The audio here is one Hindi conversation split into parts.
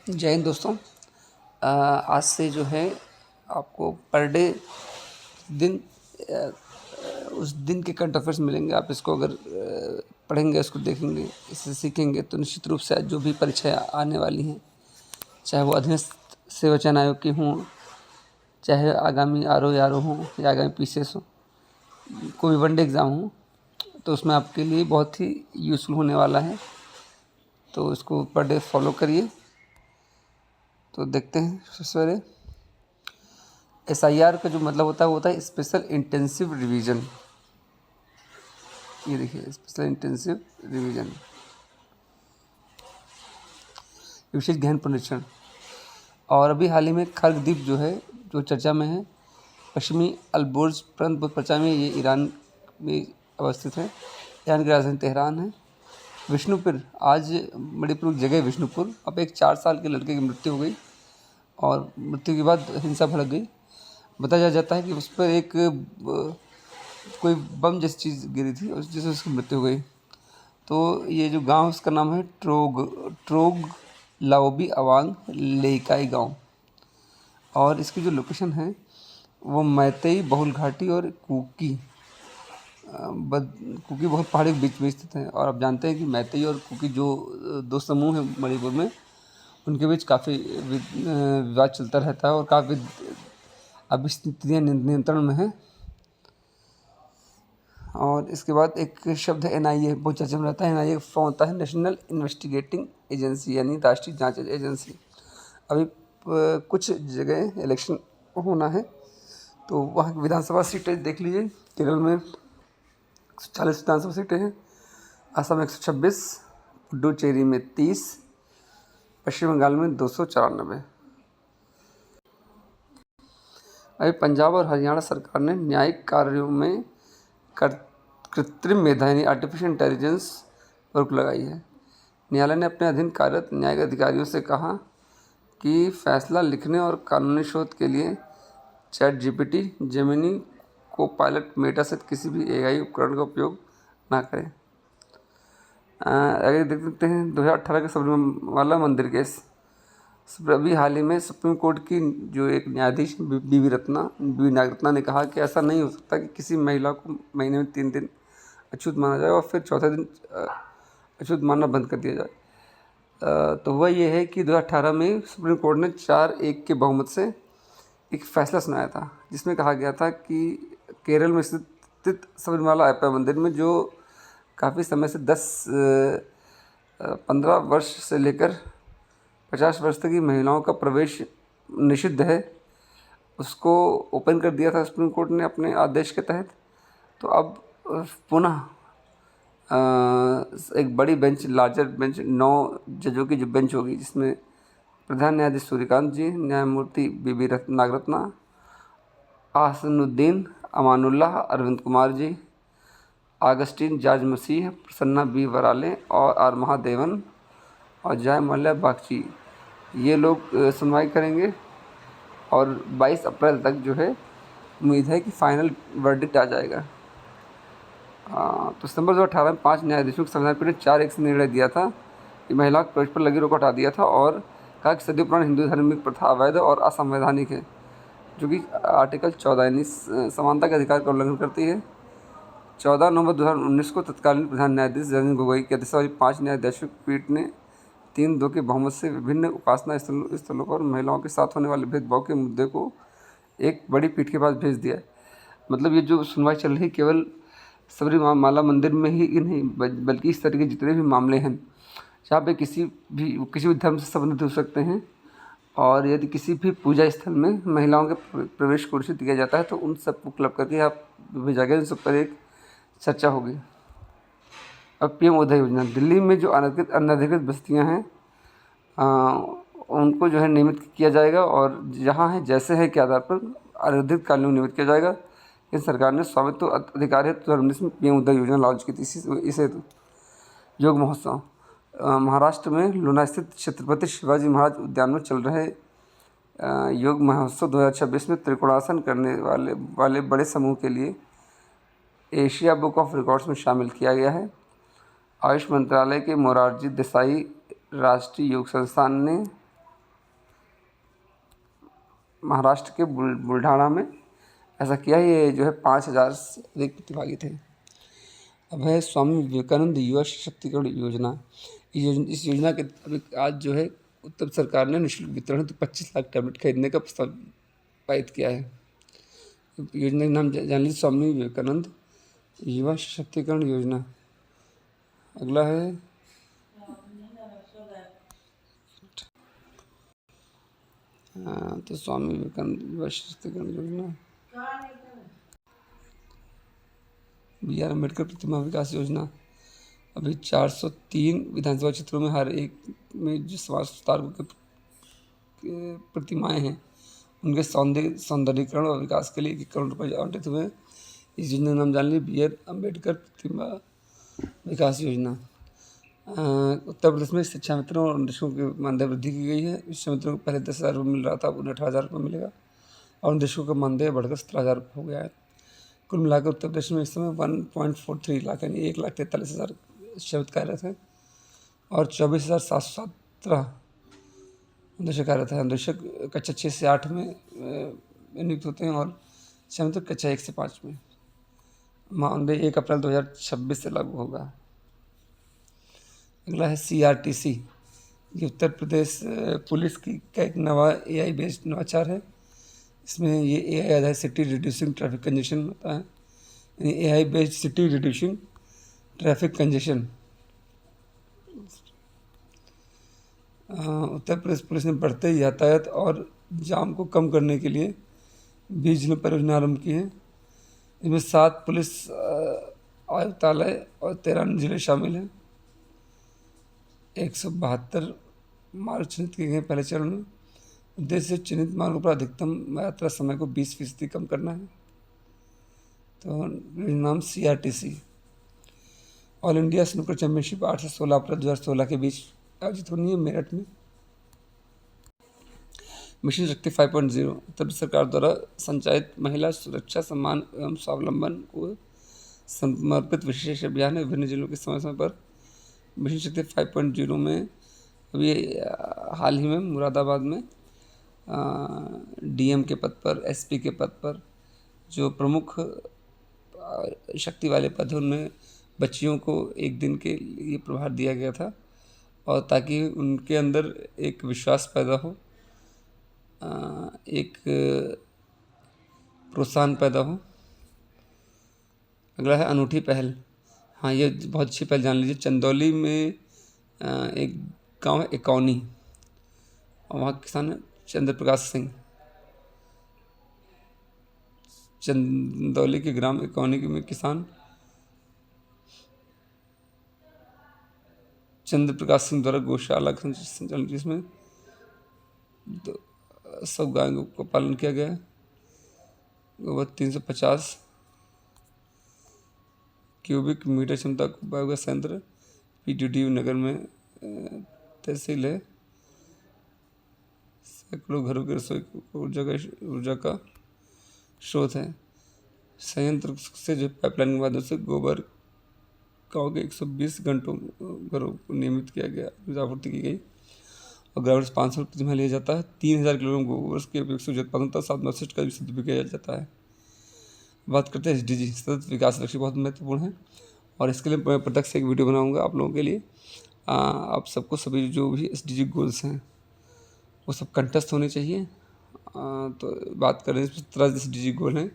जय हिंद दोस्तों। आज से जो है आपको पर डे दिन अ, उस दिन के करंट अफेयर्स मिलेंगे। आप इसको अगर पढ़ेंगे, इसको देखेंगे, इससे सीखेंगे तो निश्चित रूप से जो भी परीक्षाएँ आने वाली हैं, चाहे वो अधीनस्थ सेवा चयन आयोग की हों, चाहे आगामी आरओ हों या आगामी पीसीएस हो, कोई वनडे एग्ज़ाम हो, तो उसमें आपके लिए बहुत ही यूज़फुल होने वाला है। तो इसको पर डे फॉलो करिए। तो देखते हैं सबसे पहले एसआईआर का जो मतलब होता है वो होता है स्पेशल इंटेंसिव रिवीजन। ये देखिए, स्पेशल इंटेंसिव रिवीजन, विशेष गहन पुनरीक्षण। और अभी हाल ही में खर्ग द्वीप जो है, जो चर्चा में है, पश्चिमी अलबोर्ज प्रांत पचा में, ये ईरान में अवस्थित है। ईरान की राजधानी तेहरान है। विष्णुपुर, आज बड़ी प्रमुख जगह है विष्णुपुर। अब एक 4 साल के लड़के की मृत्यु हो गई और मृत्यु के बाद हिंसा भड़क गई। बताया जाता है कि उस पर एक कोई बम जैसी चीज़ गिरी थी और जिससे उसकी मृत्यु हो गई। तो ये जो गांव, उसका नाम है ट्रोग लाओबी अवांग लेइकाई गांव। और इसकी जो लोकेशन है वो मैतेई बहुल घाटी और कुकी बहुत पहाड़ी के बीच में स्थित है। और आप जानते हैं कि मैतेई और कुकी जो दो समूह हैं मणिपुर में, उनके बीच काफ़ी विवाद चलता रहता है और काफ़ी अभी स्थितियाँ नियंत्रण में हैं। और इसके बाद एक शब्द है एनआईए, बहुत चर्चा में रहता है। एनआईए फॉर्म होता है नेशनल इन्वेस्टिगेटिंग एजेंसी, यानी राष्ट्रीय जांच एजेंसी। अभी कुछ जगह इलेक्शन होना है, तो वहाँ की विधानसभा सीटें देख लीजिए। केरल में 140 विधानसभा सीटें हैं, असम 126, पुडुचेरी में 30, पश्चिम बंगाल में 294। अभी पंजाब और हरियाणा सरकार ने न्यायिक कार्यों में कृत्रिम मेधा यानी आर्टिफिशियल इंटेलिजेंस पर रोक लगाई है। न्यायालय ने अपने अधीन कार्यरत न्यायिक अधिकारियों से कहा कि फैसला लिखने और कानूनी शोध के लिए chat GPT, Gemini, Copilot, Meta सहित किसी भी एआई उपकरण का उपयोग ना करें। आगे देख सकते हैं 2018 के सबरीमाला मंदिर केस। अभी हाल ही में सुप्रीम कोर्ट की जो एक न्यायाधीश बीवी नागरत्ना ने कहा कि ऐसा नहीं हो सकता कि किसी महिला को महीने में 3 दिन अछूत माना जाए और फिर चौथे दिन अछूत मानना बंद कर दिया जाए। तो वह ये है कि 2018 में सुप्रीम कोर्ट ने 4-1 के बहुमत से एक फैसला सुनाया था, जिसमें कहा गया था कि केरल में स्थित सबरीमाला अयप्पा मंदिर में जो काफ़ी समय से 15 वर्ष से लेकर 50 वर्ष तक की महिलाओं का प्रवेश निषिद्ध है, उसको ओपन कर दिया था सुप्रीम कोर्ट ने अपने आदेश के तहत। तो अब पुनः एक बड़ी बेंच, लार्जर बेंच, 9 जजों की जो बेंच होगी, जिसमें प्रधान न्यायाधीश सूर्यकांत जी, न्यायमूर्ति बीबी नागरत्ना, आहसनुद्दीन, अमानुल्लाह, अरविंद कुमार जी, आगस्टीन जॉर्ज मसीह, प्रसन्ना बी वराले और आर महादेवन और जय मल्ल्या बागची, ये लोग सुनवाई करेंगे। और 22 अप्रैल तक जो है उम्मीद है कि फाइनल वर्डिक्ट आ जाएगा। तो सितंबर 2018 में 5 न्यायाधीशों की संविधान पीठ ने 4-1 से निर्णय दिया था कि महिलाओं के प्रवेश पर लगी रोक हटा दिया था और कहा कि सदियों पुरानी हिंदू धार्मिक प्रथा अवैध और असंवैधानिक है, जो कि आर्टिकल 14 यानी समानता के अधिकार का उल्लंघन करती है। 14 नवंबर 2019 को तत्कालीन प्रधान न्यायाधीश रंजन गोगोई की अध्यक्षता वाली 5 न्यायाधीशों की पीठ ने 3-2 के बहुमत से विभिन्न उपासना स्थलों पर महिलाओं के साथ होने वाले भेदभाव के मुद्दे को एक बड़ी पीठ के पास भेज दिया है। मतलब ये जो सुनवाई चल रही केवल सबरीमाला मंदिर में ही नहीं, बल्कि इस तरह के जितने भी मामले हैं जहाँ पे किसी भी धर्म से संबंधित हो सकते हैं, और यदि किसी भी पूजा स्थल में महिलाओं के प्रवेश को निषिद्ध किया जाता है, तो उन सबको क्लब करके आप भेजा उन सब पर एक चर्चा होगी। अब पीएम उदय योजना, दिल्ली में जो अनधिकृत बस्तियाँ हैं उनको जो है नियमित किया जाएगा, और जहाँ है जैसे है के आधार पर अनधिकृत कॉलोनी नियमित किया जाएगा। केंद्र सरकार ने स्वामित्व अधिकार हेतु 2019 में पीएम उदय योजना लॉन्च की थी। इसे योग महोत्सव, महाराष्ट्र में लूना स्थित छत्रपति शिवाजी महाराज उद्यान में चल रहे योग महोत्सव 2026 में त्रिकोणासन करने वाले बड़े समूह के लिए एशिया बुक ऑफ रिकॉर्ड्स में शामिल किया गया है। आयुष मंत्रालय के मोरारजी देसाई राष्ट्रीय योग संस्थान ने महाराष्ट्र के बुलढाणा में ऐसा किया। ये जो है 5,000 से अधिक प्रतिभागी थे। अब है स्वामी विवेकानंद युवा सशक्तिकरण योजना। इस योजना के अभी आज जो है उत्तर सरकार ने निःशुल्क वितरण हेतु 25 लाख टैबलेट खरीदने का प्रस्ताव पारित किया है। योजना का नाम जान लीजिए, स्वामी विवेकानंद युवा सशक्तिकरण योजना। अगला है तो स्वामी विवेकानंद युवा सशक्तिकरण योजना, BR अम्बेडकर प्रतिमा विकास योजना। अभी 403 विधानसभा क्षेत्रों में हर एक में जो समाज सुधारकों के प्रतिमाएं हैं उनके सौंदर्यीकरण और विकास के लिए 1 करोड़ रुपये आवंटित हुए। इस योजना का नाम जान लीजिए, BR अम्बेडकर प्रतिमा विकास योजना। उत्तर प्रदेश में शिक्षा मित्रों और निदेशकों के मानदेय वृद्धि की गई है। शिक्षा मित्रों को पहले 10,000 रुपये मिल रहा था, अब उन्हें 18,000 रुपये मिलेगा और निदेशकों का मानदेय बढ़कर 17,000 रुपये हो गया है। कुल मिलाकर उत्तर प्रदेश में इस समय 1.43 लाख यानी 1,43,000 शिक्षाविद कार्यरत हैं और 24,717 निदेशक कार्यरत हैं। निदेशक कक्षा 6 से 8 में नियुक्त होते हैं और शिक्षामित्र कक्षा 1 से 5 में। मानदेय 1 अप्रैल 2026 से लागू होगा। अगला है CRTC। ये उत्तर प्रदेश पुलिस का एक नवा AI बेस्ड नवाचार है। इसमें ये AI आधारित सिटी रिड्यूसिंग ट्रैफिक कंजेशन होता है, यानी AI based city reducing traffic congestion. Uttar Pradesh police ने बढ़ते यातायात और जाम को कम करने के लिए 20 जिलों परियोजना आरम्भ की है। इसमें 7 पुलिस आयुक्तालय और 13 जिले शामिल हैं। 172 मार्ग चिन्हित किए गए पहले चरण में। उद्देश्य चिन्हित मार्गों पर अधिकतम यात्रा समय को 20% कम करना है। तो नाम CRTC। All India snooker championship 8 से 16 अप्रैल 2016 के बीच आयोजित होनी है मेरठ में। मिशन शक्ति 5.0 उत्तर प्रदेश सरकार द्वारा संचालित महिला सुरक्षा, सम्मान एवं स्वावलंबन को समर्पित विशेष अभियान है। विभिन्न जिलों के समय समय पर मिशन शक्ति 5.0 में अभी हाल ही में मुरादाबाद में DM के पद पर, SP के पद पर जो प्रमुख शक्ति वाले पद हैं उनमें बच्चियों को 1 दिन के लिए प्रभार दिया गया था और ताकि उनके अंदर एक विश्वास पैदा हो, एक प्रोत्साहन पैदा हो। अगला है अनूठी पहल। हाँ, ये बहुत अच्छी पहल जान लीजिए। चंदौली में एक गांव है एकौनी और वहाँ किसान है चंद्र प्रकाश सिंह। चंदौली के ग्राम एकौनी में किसान चंद्र प्रकाश सिंह द्वारा गौशाला संचालन, जिसमें 100 गायों का पालन किया गया है। गोबर 350 क्यूबिक मीटर क्षमता का बायोगैस संयंत्र PTDU नगर में तहसील है। सैकड़ों घरों के रसोई ऊर्जा का स्रोत है। संयंत्र से जो पाइपलाइन के माध्यम से गोबर गाँव के 120 घंटों घरों को नियमित किया गया, आपूर्ति की गई और ग्रामीण से 500 रुपये प्रतिमाह लिया जाता है। 3,000 किलोग्राम गोबर के उपयोग से उत्पादन तथा सात अपशिष्ट का सदुपयोग किया जाता है। बात करते हैं SDG सतत विकास लक्ष्य, बहुत महत्वपूर्ण है और इसके लिए मैं प्रत्यक्ष एक वीडियो बनाऊंगा आप लोगों के लिए। आप सबको सभी जो भी SDG गोल्स हैं वो सब कंठस्थ होने चाहिए। तो बात करें 17 SDG गोल हैं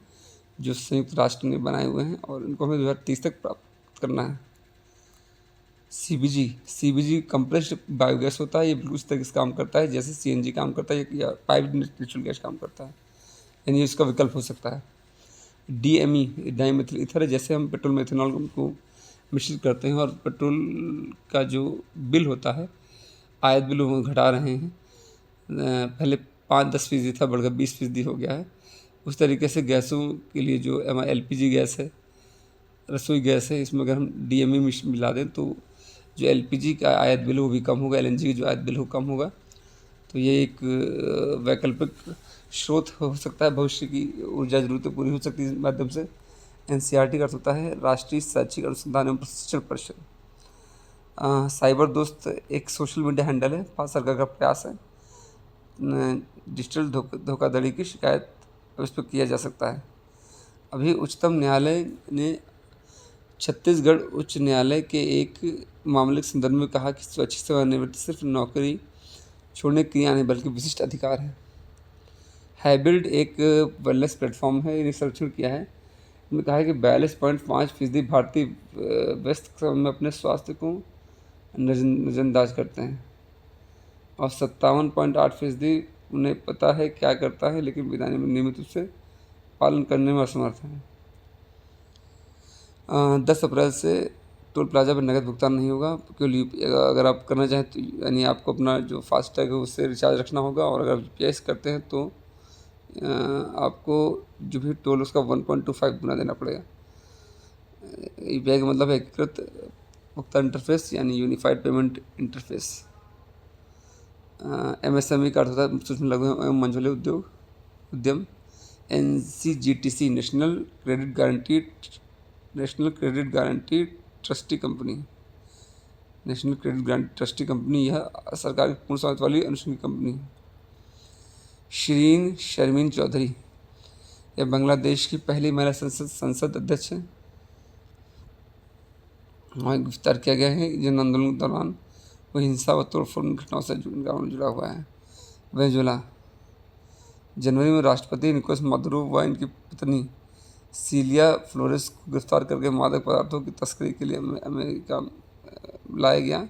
जो संयुक्त राष्ट्र ने बनाए हुए हैं और इनको हमें 2030 तक प्राप्त करना है। CBG कंप्रेस्ड बायोगैस होता है। ये बिल्कुल इस तरह से काम करता है जैसे CNG काम करता है या पाइप्ड नेचुरल गैस काम करता है, यानी इसका विकल्प हो सकता है। DME डाईमिथिल ईथर है। जैसे हम पेट्रोल में इथेनॉल को मिश्रित करते हैं और पेट्रोल का जो बिल होता है, आयात बिल वो घटा रहे हैं। पहले 5-10% था, बढ़कर 20% हो गया है। उस तरीके से गैसों के लिए जो LPG गैस है, रसोई गैस है, इसमें अगर हम DME मिला दें तो जो LPG का आयात बिल वो भी कम होगा, LNG का जो आयात बिल वो कम होगा। तो ये एक वैकल्पिक स्रोत हो सकता है, भविष्य की ऊर्जा जरूरतें पूरी हो सकती है इस माध्यम से। NCERT का होता है राष्ट्रीय शैक्षिक अनुसंधान एवं प्रशिक्षण परिषद। साइबर दोस्त एक सोशल मीडिया हैंडल है, भारत सरकार का प्रयास है। डिजिटल धोखाधड़ी की शिकायत उस पर किया जा सकता है। अभी उच्चतम न्यायालय ने छत्तीसगढ़ उच्च न्यायालय के एक मामले के संदर्भ में कहा कि स्वैच्छिक सेवानिवृत्ति सिर्फ नौकरी छोड़ने की क्रिया नहीं बल्कि विशिष्ट अधिकार है। हाइब्रिड एक वेलनेस प्लेटफॉर्म है, इन्हें सर्वेक्षण किया है। इन्होंने कहा है कि 42.5% भारतीय व्यस्त समय में अपने स्वास्थ्य को नज़रअंदाज करते हैं और 57.8% उन्हें पता है क्या करता है लेकिन नियमित रूप से पालन करने में असमर्थ हैं। 10 अप्रैल से टोल प्लाजा पर नकद भुगतान नहीं होगा। केवल अगर आप करना चाहें तो यानी आपको अपना जो फास्टैग है उससे रिचार्ज रखना होगा, और अगर यूपीआई करते हैं तो आपको जो भी टोल उसका 1.25 गुना देना पड़ेगा। यूपीआई का मतलब है एकीकृत भुगतान इंटरफेस यानी यूनिफाइड पेमेंट इंटरफेस। एमएसएमई का अर्थ होता है सूक्ष्म लघु एवं मझोले उद्यम। NCGTC National Credit Guarantee Trustee Company. National Credit Guarantee Trustee Company यह सरकार की पूर्ण स्वामित्व वाली अनुषंगी कंपनी है। शर्मीन चौधरी यह बांग्लादेश की पहली महिला संसद अध्यक्ष है। वहाँ गिरफ्तार किया गया है जन आंदोलन के दौरान वो हिंसा व तोड़फोड़ घटनाओं से जुड़ा हुआ है। वेनेजुएला जनवरी में राष्ट्रपति निकोलस मादुरो व इनकी पत्नी सीलिया फ्लोरेस को गिरफ्तार करके मादक पदार्थों की तस्करी के लिए अमेरिका लाया गया,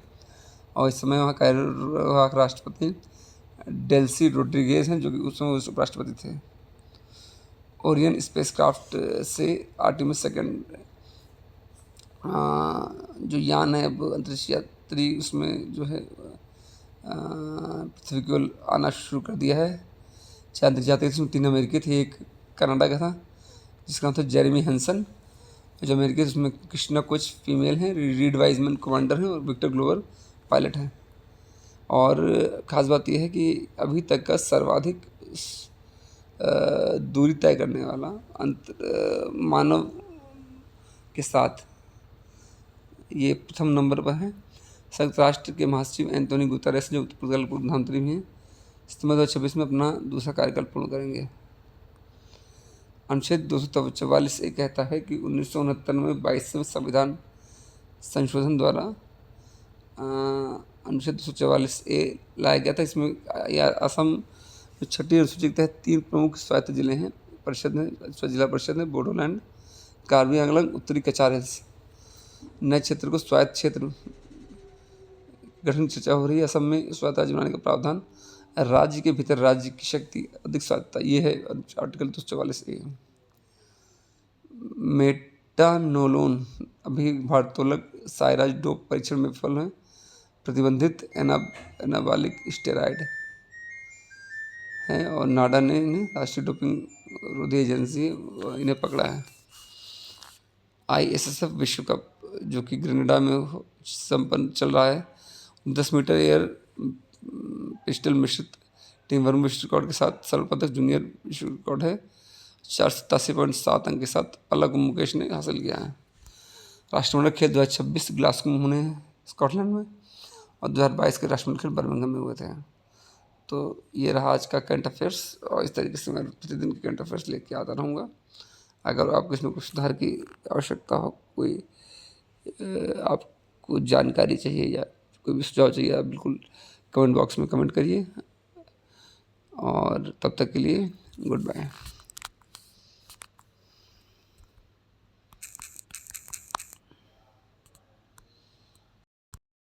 और इस समय वहाँ कार्यवाहक राष्ट्रपति डेल्सी रोड्रिगेज हैं जो कि उस समय उपराष्ट्रपति थे। ओरियन स्पेसक्राफ्ट से आर्टेमिस सेकंड जो यान है अब अंतरिक्ष यात्री उसमें जो है पृथ्वी की ओर आना शुरू कर दिया है। 4 अंतरिक्ष यात्री इसमें 3 अमेरिकी थे, एक कनाडा का था जिसका नाम था जेरेमी हेंसन, जो अमेरिकी उसमें कृष्णा कोच फीमेल हैं, रीड वाइजमैन कमांडर हैं और विक्टर ग्लोवर पायलट हैं। और ख़ास बात यह है कि अभी तक का सर्वाधिक दूरी तय करने वाला मानव के साथ ये प्रथम नंबर पर है। संयुक्त राष्ट्र के महासचिव एंटोनी गुतेरेस जो पुर्तगाल के प्रधानमंत्री भी हैं, सितंबर 2026 में अपना दूसरा कार्यकाल पूर्ण करेंगे। अनुच्छेद 244 ये कहता है कि 1969 में 22वें संविधान संशोधन द्वारा अनुच्छेद 244A लाया गया था। इसमें असम जो 6ठी अनुसूची के तहत 3 प्रमुख स्वायत्त जिले हैं, जिला परिषद है बोडोलैंड, कार्बी आंगलंग, उत्तरी कचार हिल्स। नए क्षेत्र को स्वायत्त क्षेत्र गठन की चर्चा हो रही है। असम में स्वायत्त राज्य बनाने का प्रावधान, राज्य के भीतर राज्य की शक्ति अधिक स्वायत्तता, ये है आर्टिकल 244A। मेटानोलोन अभी भारोत्तोलक साइराज डोप परीक्षण में विफल है। प्रतिबंधित एनाबॉलिक स्टेरॉयड है और नाडा ने इन्हें राष्ट्रीय डोपिंग रोधी एजेंसी इन्हें पकड़ा है। ISSF विश्व कप जो कि ग्रेनेडा में संपन्न चल रहा है, 10 मीटर एयर पिस्टल मिश्रित टीम वर्ग विश्व रिकॉर्ड के साथ स्वर्ण पदक जूनियर विश्व रिकॉर्ड है 487.7 अंक के साथ अलग मुकेश ने हासिल किया है। राष्ट्रमंडल खेल 2026 ग्लासगो में होने हैं स्कॉटलैंड में, और 2022 के राष्ट्रमंडल खेल बर्मिंघम में हुए थे। तो ये रहा आज का करंट अफेयर्स, और इस तरीके से मैं प्रतिदिन के करंट अफेयर्स लेके आता रहूँगा। अगर आपको इसमें कुछ सुधार की आवश्यकता हो, कोई आपको जानकारी चाहिए या कोई भी सुझाव चाहिए, आप बिल्कुल कमेंट बॉक्स में कमेंट करिए। और तब तक के लिए गुड बाय।